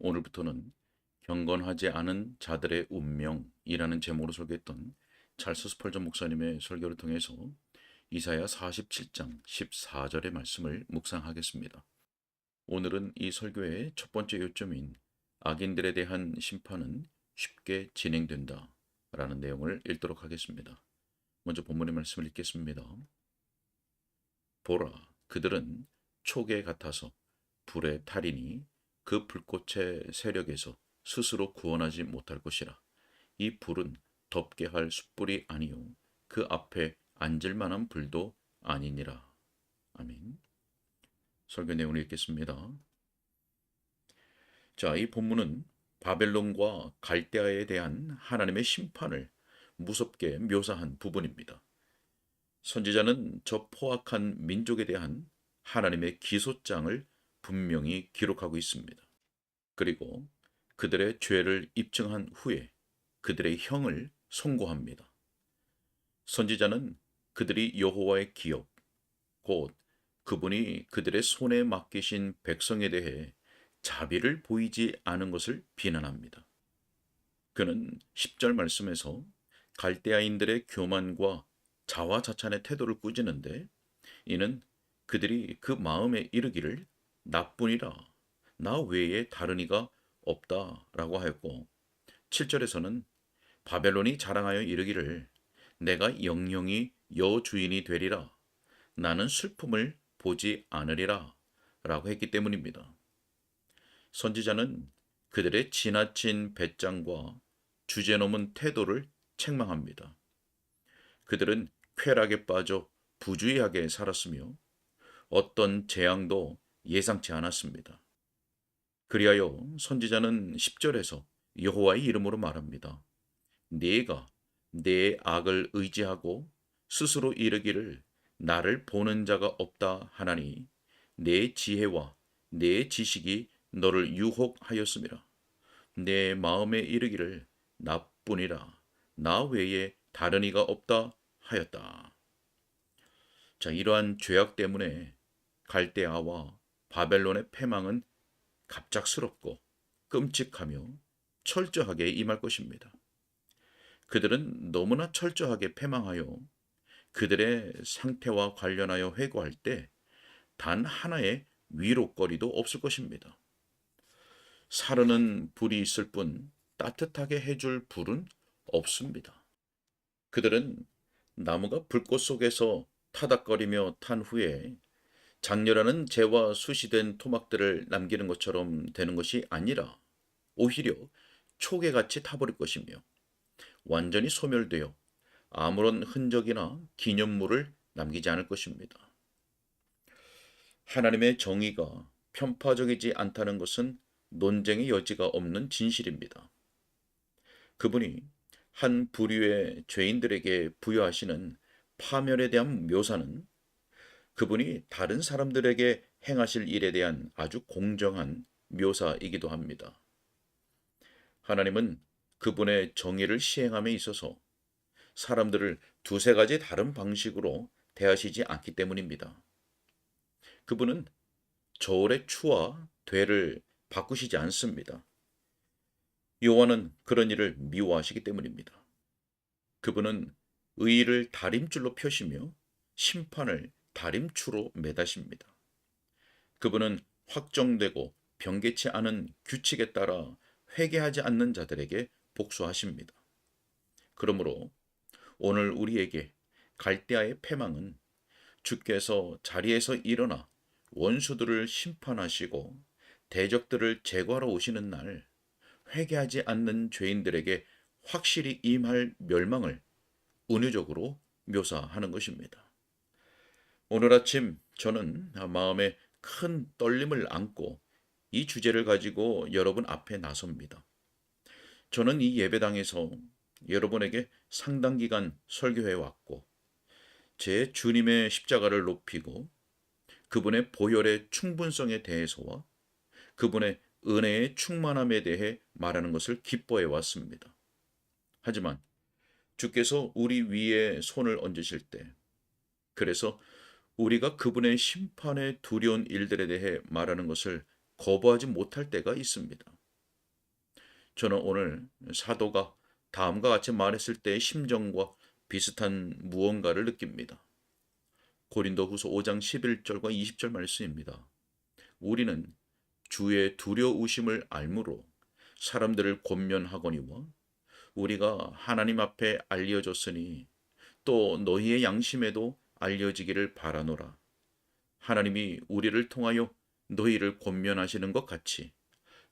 오늘부터는 경건하지 않은 자들의 운명이라는 제목으로 설교했던 찰스 스펄전 목사님의 설교를 통해서 이사야 47장 14절의 말씀을 묵상하겠습니다. 오늘은 이 설교의 첫 번째 요점인 악인들에 대한 심판은 쉽게 진행된다 라는 내용을 읽도록 하겠습니다. 먼저 본문의 말씀을 읽겠습니다. 보라, 그들은 촉에 같아서 불에 타리니 그 불꽃의 세력에서 스스로 구원하지 못할 것이라. 이 불은 덮게 할 숯불이 아니요 그 앞에 앉을 만한 불도 아니니라. 아멘. 설교 내용을 읽겠습니다. 자, 이 본문은 바벨론과 갈대아에 대한 하나님의 심판을 무섭게 묘사한 부분입니다. 선지자는 저 포악한 민족에 대한 하나님의 기소장을 분명히 기록하고 있습니다. 그리고 그들의 죄를 입증한 후에 그들의 형을 선고합니다. 선지자는 그들이 여호와의 기업, 곧 그분이 그들의 손에 맡기신 백성에 대해 자비를 보이지 않은 것을 비난합니다. 그는 10절 말씀에서 갈대아인들의 교만과 자화자찬의 태도를 꾸짖는데, 이는 그들이 그 마음에 이르기를 나뿐이라 나 외에 다른 이가 없다라고 하였고, 7절에서는 바벨론이 자랑하여 이르기를 내가 영영이 여주인이 되리라 나는 슬픔을 보지 않으리라 라고 했기 때문입니다. 선지자는 그들의 지나친 배짱과 주제넘은 태도를 책망합니다. 그들은 쾌락에 빠져 부주의하게 살았으며 어떤 재앙도 예상치 않았습니다. 그리하여 선지자는 10절에서 여호와의 이름으로 말합니다. 네가 내 악을 의지하고 스스로 이르기를 나를 보는 자가 없다 하나니 내 지혜와 내 지식이 너를 유혹하였음이라. 내 마음에 이르기를 나뿐이라 나 외에 다른 이가 없다 하였다. 자, 이러한 죄악 때문에 갈대아와 바벨론의 패망은 갑작스럽고 끔찍하며 철저하게 임할 것입니다. 그들은 너무나 철저하게 패망하여 그들의 상태와 관련하여 회고할 때 단 하나의 위로거리도 없을 것입니다. 사르는 불이 있을 뿐 따뜻하게 해줄 불은 없습니다. 그들은 나무가 불꽃 속에서 타닥거리며 탄 후에 장렬하는 재와 숯이된 토막들을 남기는 것처럼 되는 것이 아니라 오히려 초계같이 타버릴 것이며 완전히 소멸되어 아무런 흔적이나 기념물을 남기지 않을 것입니다. 하나님의 정의가 편파적이지 않다는 것은 논쟁의 여지가 없는 진실입니다. 그분이 한 부류의 죄인들에게 부여하시는 파멸에 대한 묘사는 그분이 다른 사람들에게 행하실 일에 대한 아주 공정한 묘사이기도 합니다. 하나님은 그분의 정의를 시행함에 있어서 사람들을 두세 가지 다른 방식으로 대하시지 않기 때문입니다. 그분은 저울의 추와 되를 바꾸시지 않습니다. 여호와는 그런 일을 미워하시기 때문입니다. 그분은 의의를 다림줄로 펴시며 심판을 다림추로 매다십니다. 그분은 확정되고 변개치 않은 규칙에 따라 회개하지 않는 자들에게 복수하십니다. 그러므로 오늘 우리에게 갈대아의 패망은 주께서 자리에서 일어나 원수들을 심판하시고 대적들을 제거하러 오시는 날 회개하지 않는 죄인들에게 확실히 임할 멸망을 은유적으로 묘사하는 것입니다. 오늘 아침 저는 마음에 큰 떨림을 안고 이 주제를 가지고 여러분 앞에 나섭니다. 저는 이 예배당에서 여러분에게 상당 기간 설교해 왔고 제 주님의 십자가를 높이고 그분의 보혈의 충분성에 대해서와 그분의 은혜의 충만함에 대해 말하는 것을 기뻐해 왔습니다. 하지만 주께서 우리 위에 손을 얹으실 때, 그래서 우리가 그분의 심판에 두려운 일들에 대해 말하는 것을 거부하지 못할 때가 있습니다. 저는 오늘 사도가 다음과 같이 말했을 때의 심정과 비슷한 무언가를 느낍니다. 고린도후서 5장 11절과 20절 말씀입니다. 우리는 주의 두려우심을 알므로 사람들을 권면하거니와 우리가 하나님 앞에 알려졌으니 또 너희의 양심에도 알려지기를 바라노라. 하나님이 우리를 통하여 너희를 권면하시는 것 같이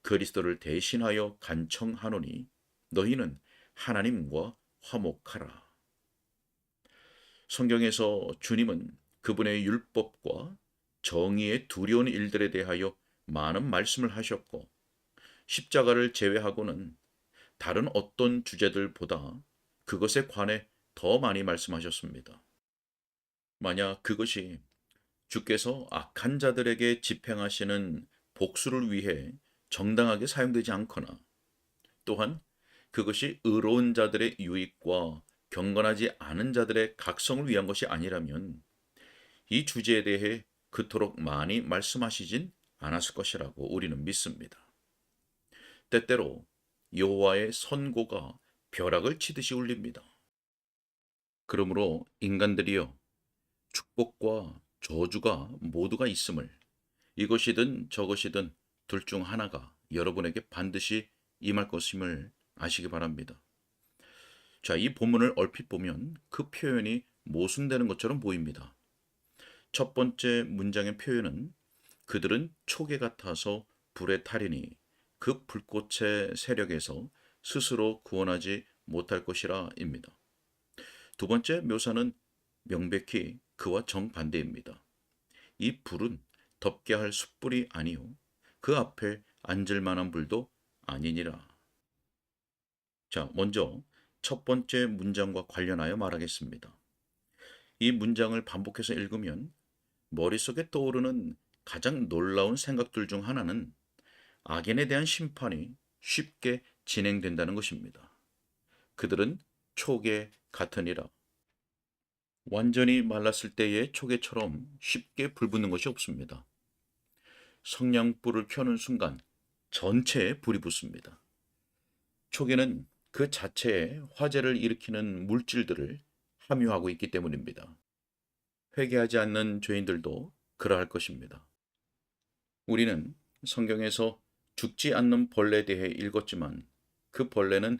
그리스도를 대신하여 간청하노니 너희는 하나님과 화목하라. 성경에서 주님은 그분의 율법과 정의의 두려운 일들에 대하여 많은 말씀을 하셨고 십자가를 제외하고는 다른 어떤 주제들보다 그것에 관해 더 많이 말씀하셨습니다. 만약 그것이 주께서 악한 자들에게 집행하시는 복수를 위해 정당하게 사용되지 않거나 또한 그것이 의로운 자들의 유익과 경건하지 않은 자들의 각성을 위한 것이 아니라면 이 주제에 대해 그토록 많이 말씀하시진 않았을 것이라고 우리는 믿습니다. 때때로 여호와의 선고가 벼락을 치듯이 울립니다. 그러므로 인간들이여 축복과 저주가 모두가 있음을 이것이든 저것이든 둘 중 하나가 여러분에게 반드시 임할 것임을 아시기 바랍니다. 자, 이 본문을 얼핏 보면 그 표현이 모순되는 것처럼 보입니다. 첫 번째 문장의 표현은 그들은 초계 같아서 불에 타리니 그 불꽃의 세력에서 스스로 구원하지 못할 것이라 입니다. 두 번째 묘사는 명백히 그와 정반대입니다. 이 불은 덮게 할 숯불이 아니요 그 앞에 앉을 만한 불도 아니니라. 자, 먼저 첫 번째 문장과 관련하여 말하겠습니다. 이 문장을 반복해서 읽으면 머릿속에 떠오르는 가장 놀라운 생각들 중 하나는 악인에 대한 심판이 쉽게 진행된다는 것입니다. 그들은 촉에 같으니라. 완전히 말랐을 때의 촉에처럼 쉽게 불붙는 것이 없습니다. 성냥불을 켜는 순간 전체에 불이 붙습니다. 촉에는 그 자체에 화재를 일으키는 물질들을 함유하고 있기 때문입니다. 회개하지 않는 죄인들도 그러할 것입니다. 우리는 성경에서 죽지 않는 벌레에 대해 읽었지만 그 벌레는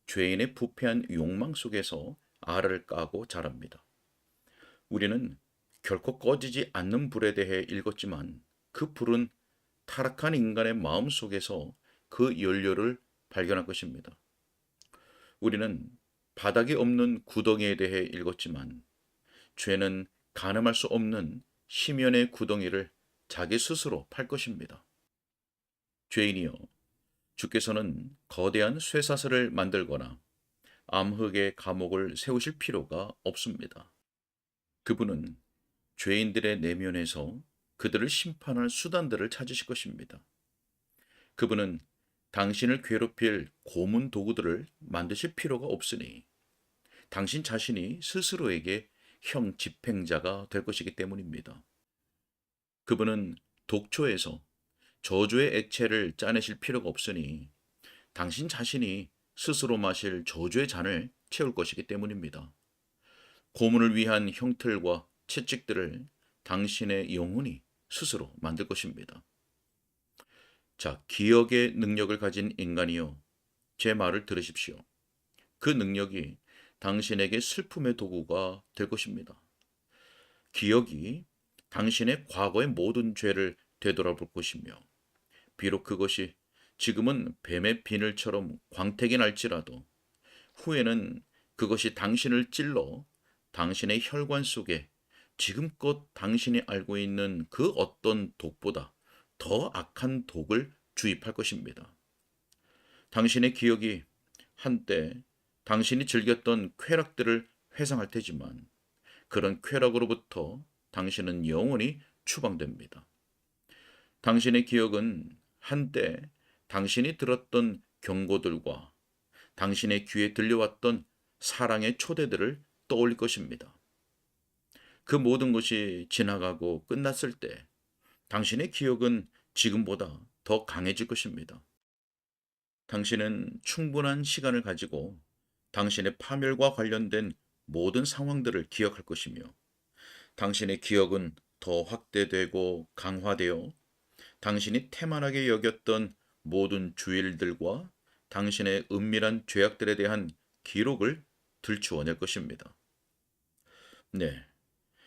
죄인의 부패한 욕망 속에서 알을 까고 자랍니다. 우리는 결코 꺼지지 않는 불에 대해 읽었지만 그 불은 타락한 인간의 마음 속에서 그 연료를 발견할 것입니다. 우리는 바닥이 없는 구덩이에 대해 읽었지만 죄는 가늠할 수 없는 심연의 구덩이를 자기 스스로 팔 것입니다. 죄인이여, 주께서는 거대한 쇠사슬을 만들거나 암흑의 감옥을 세우실 필요가 없습니다. 그분은 죄인들의 내면에서 그들을 심판할 수단들을 찾으실 것입니다. 그분은 당신을 괴롭힐 고문 도구들을 만드실 필요가 없으니 당신 자신이 스스로에게 형 집행자가 될 것이기 때문입니다. 그분은 독초에서 저주의 액체를 짜내실 필요가 없으니 당신 자신이 스스로 마실 저주의 잔을 채울 것이기 때문입니다. 고문을 위한 형틀과 채찍들을 당신의 영혼이 스스로 만들 것입니다. 자, 기억의 능력을 가진 인간이요, 제 말을 들으십시오. 그 능력이 당신에게 슬픔의 도구가 될 것입니다. 기억이 당신의 과거의 모든 죄를 되돌아볼 것이며 비록 그것이 지금은 뱀의 비늘처럼 광택이 날지라도 후에는 그것이 당신을 찔러 당신의 혈관 속에 지금껏 당신이 알고 있는 그 어떤 독보다 더 악한 독을 주입할 것입니다. 당신의 기억이 한때 당신이 즐겼던 쾌락들을 회상할 테지만 그런 쾌락으로부터 당신은 영원히 추방됩니다. 당신의 기억은 한때 당신이 들었던 경고들과 당신의 귀에 들려왔던 사랑의 초대들을 떠올릴 것입니다. 그 모든 것이 지나가고 끝났을 때 당신의 기억은 지금보다 더 강해질 것입니다. 당신은 충분한 시간을 가지고 당신의 파멸과 관련된 모든 상황들을 기억할 것이며 당신의 기억은 더 확대되고 강화되어 당신이 태만하게 여겼던 모든 주일들과 당신의 은밀한 죄악들에 대한 기록을 들추어낼 것입니다. 네,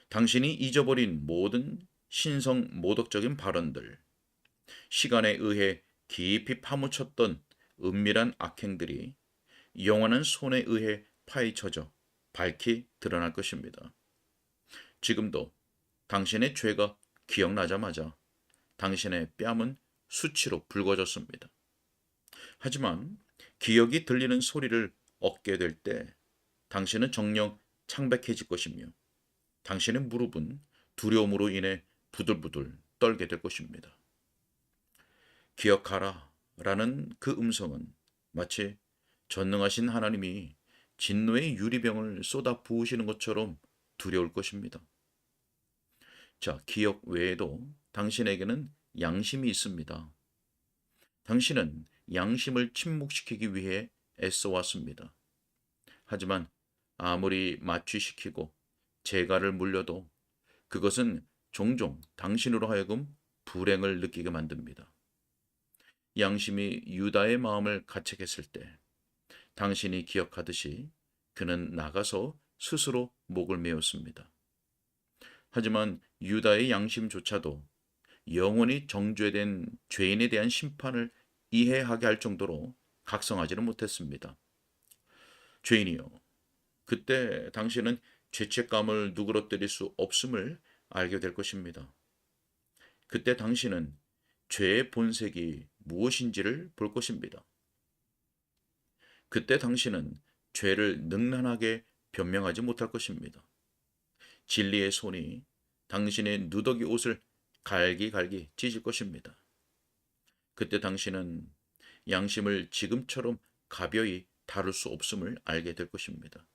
당신이 잊어버린 모든 신성 모독적인 발언들, 시간에 의해 깊이 파묻혔던 은밀한 악행들이 영원한 손에 의해 파헤쳐져 밝히 드러날 것입니다. 지금도 당신의 죄가 기억나자마자 당신의 뺨은 수치로 붉어졌습니다. 하지만 기억이 들리는 소리를 얻게 될 때 당신은 정녕 창백해질 것이며 당신의 무릎은 두려움으로 인해 부들부들 떨게 될 것입니다. 기억하라 라는 그 음성은 마치 전능하신 하나님이 진노의 유리병을 쏟아 부으시는 것처럼 두려울 것입니다. 자, 기억 외에도 당신에게는 양심이 있습니다. 당신은 양심을 침묵시키기 위해 애써왔습니다. 하지만 아무리 마취시키고 재갈을 물려도 그것은 종종 당신으로 하여금 불행을 느끼게 만듭니다. 양심이 유다의 마음을 가책했을 때 당신이 기억하듯이 그는 나가서 스스로 목을 메었습니다. 하지만 유다의 양심조차도 영원히 정죄된 죄인에 대한 심판을 이해하게 할 정도로 각성하지는 못했습니다. 죄인이여, 그때 당신은 죄책감을 누그러뜨릴 수 없음을 알게 될 것입니다. 그때 당신은 죄의 본색이 무엇인지를 볼 것입니다. 그때 당신은 죄를 능란하게 변명하지 못할 것입니다. 진리의 손이 당신의 누더기 옷을 갈기갈기 찢을 것입니다. 그때 당신은 양심을 지금처럼 가벼이 다룰 수 없음을 알게 될 것입니다.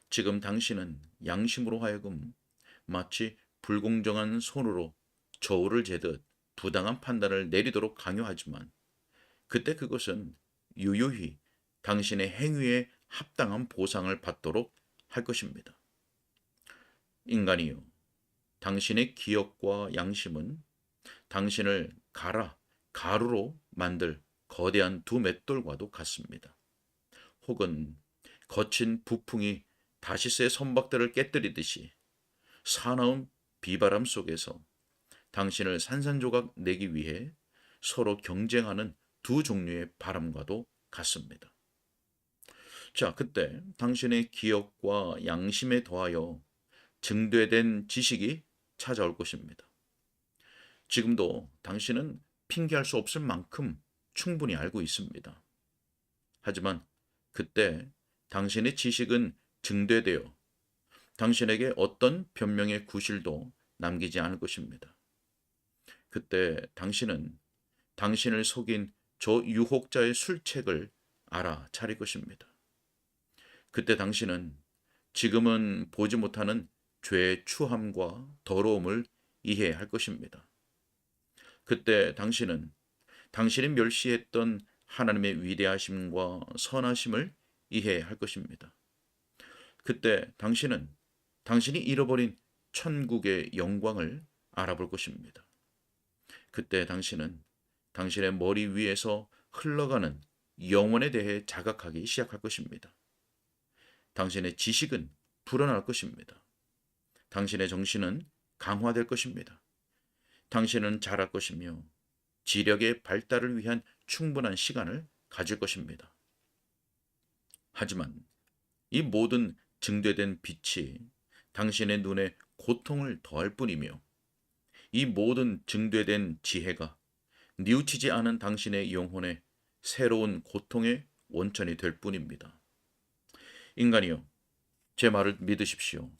지금 당신은 양심으로 하여금 마치 불공정한 손으로 저울을 재듯 부당한 판단을 내리도록 강요하지만 그때 그것은 유유히 당신의 행위에 합당한 보상을 받도록 할 것입니다. 인간이요, 당신의 기억과 양심은 당신을 가루로 만들 거대한 두 맷돌과도 같습니다. 혹은 거친 부풍이 다시스의 선박들을 깨뜨리듯이 사나운 비바람 속에서 당신을 산산조각 내기 위해 서로 경쟁하는 두 종류의 바람과도 같습니다. 자, 그때 당신의 기억과 양심에 더하여 증대된 지식이 찾아올 것입니다. 지금도 당신은 핑계할 수 없을 만큼 충분히 알고 있습니다. 하지만 그때 당신의 지식은 증대되어 당신에게 어떤 변명의 구실도 남기지 않을 것입니다. 그때 당신은 당신을 속인 저 유혹자의 술책을 알아차릴 것입니다. 그때 당신은 지금은 보지 못하는 죄의 추함과 더러움을 이해할 것입니다. 그때 당신은 당신이 멸시했던 하나님의 위대하심과 선하심을 이해할 것입니다. 그때 당신은 당신이 잃어버린 천국의 영광을 알아볼 것입니다. 그때 당신은 당신의 머리 위에서 흘러가는 영혼에 대해 자각하기 시작할 것입니다. 당신의 지식은 불어날 것입니다. 당신의 정신은 강화될 것입니다. 당신은 자랄 것이며 지력의 발달을 위한 충분한 시간을 가질 것입니다. 하지만 이 모든 증대된 빛이 당신의 눈에 고통을 더할 뿐이며 이 모든 증대된 지혜가 뉘우치지 않은 당신의 영혼에 새로운 고통의 원천이 될 뿐입니다. 인간이여, 제 말을 믿으십시오.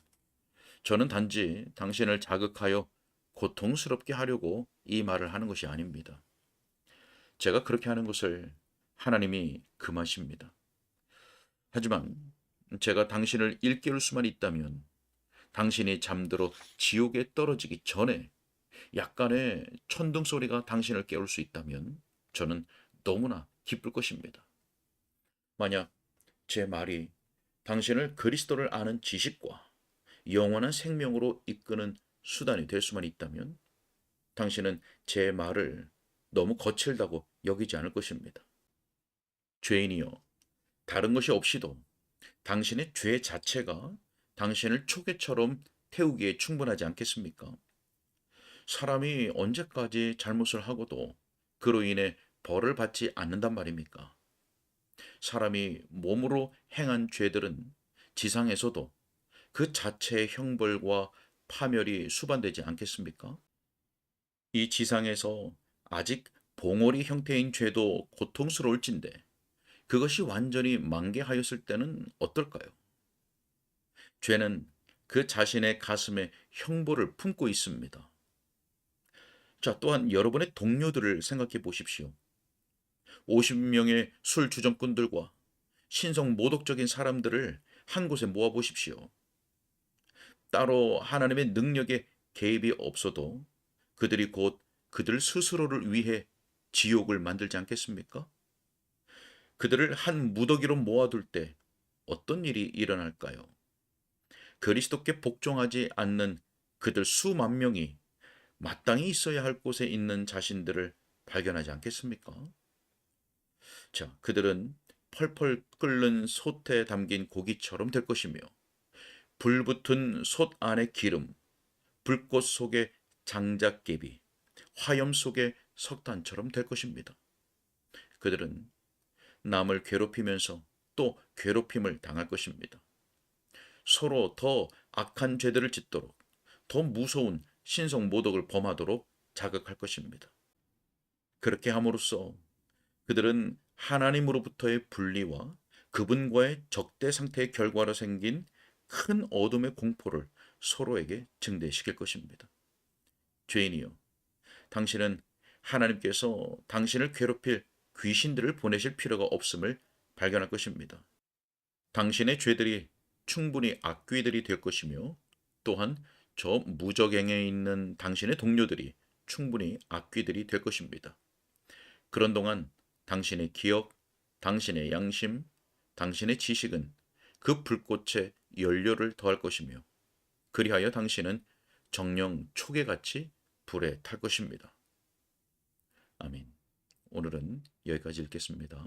저는 단지 당신을 자극하여 고통스럽게 하려고 이 말을 하는 것이 아닙니다. 제가 그렇게 하는 것을 하나님이 금하십니다. 하지만 제가 당신을 일깨울 수만 있다면 당신이 잠들어 지옥에 떨어지기 전에 약간의 천둥 소리가 당신을 깨울 수 있다면 저는 너무나 기쁠 것입니다. 만약 제 말이 당신을 그리스도를 아는 지식과 영원한 생명으로 이끄는 수단이 될 수만 있다면 당신은 제 말을 너무 거칠다고 여기지 않을 것입니다. 죄인이여, 다른 것이 없이도 당신의 죄 자체가 당신을 초계처럼 태우기에 충분하지 않겠습니까? 사람이 언제까지 잘못을 하고도 그로 인해 벌을 받지 않는단 말입니까? 사람이 몸으로 행한 죄들은 지상에서도 그 자체의 형벌과 파멸이 수반되지 않겠습니까? 이 지상에서 아직 봉오리 형태인 죄도 고통스러울진데 그것이 완전히 만개하였을 때는 어떨까요? 죄는 그 자신의 가슴에 형벌을 품고 있습니다. 자, 또한 여러분의 동료들을 생각해 보십시오. 50명의 술 주정꾼들과 신성 모독적인 사람들을 한 곳에 모아 보십시오. 따로 하나님의 능력에 개입이 없어도 그들이 곧 그들 스스로를 위해 지옥을 만들지 않겠습니까? 그들을 한 무더기로 모아둘 때 어떤 일이 일어날까요? 그리스도께 복종하지 않는 그들 수만 명이 마땅히 있어야 할 곳에 있는 자신들을 발견하지 않겠습니까? 자, 그들은 펄펄 끓는 솥에 담긴 고기처럼 될 것이며 불붙은 솥 안의 기름, 불꽃 속의 장작개비, 화염 속의 석탄처럼 될 것입니다. 그들은 남을 괴롭히면서 또 괴롭힘을 당할 것입니다. 서로 더 악한 죄들을 짓도록 더 무서운 신성 모독을 범하도록 자극할 것입니다. 그렇게 함으로써 그들은 하나님으로부터의 분리와 그분과의 적대 상태의 결과로 생긴 큰 어둠의 공포를 서로에게 증대시킬 것입니다. 죄인이여, 당신은 하나님께서 당신을 괴롭힐 귀신들을 보내실 필요가 없음을 발견할 것입니다. 당신의 죄들이 충분히 악귀들이 될 것이며 또한 저 무적행에 있는 당신의 동료들이 충분히 악귀들이 될 것입니다. 그런 동안 당신의 기억, 당신의 양심, 당신의 지식은 그 불꽃에 연료를 더할 것이며 그리하여 당신은 정령 초계같이 불에 탈 것입니다. 아멘. 오늘은 여기까지 읽겠습니다.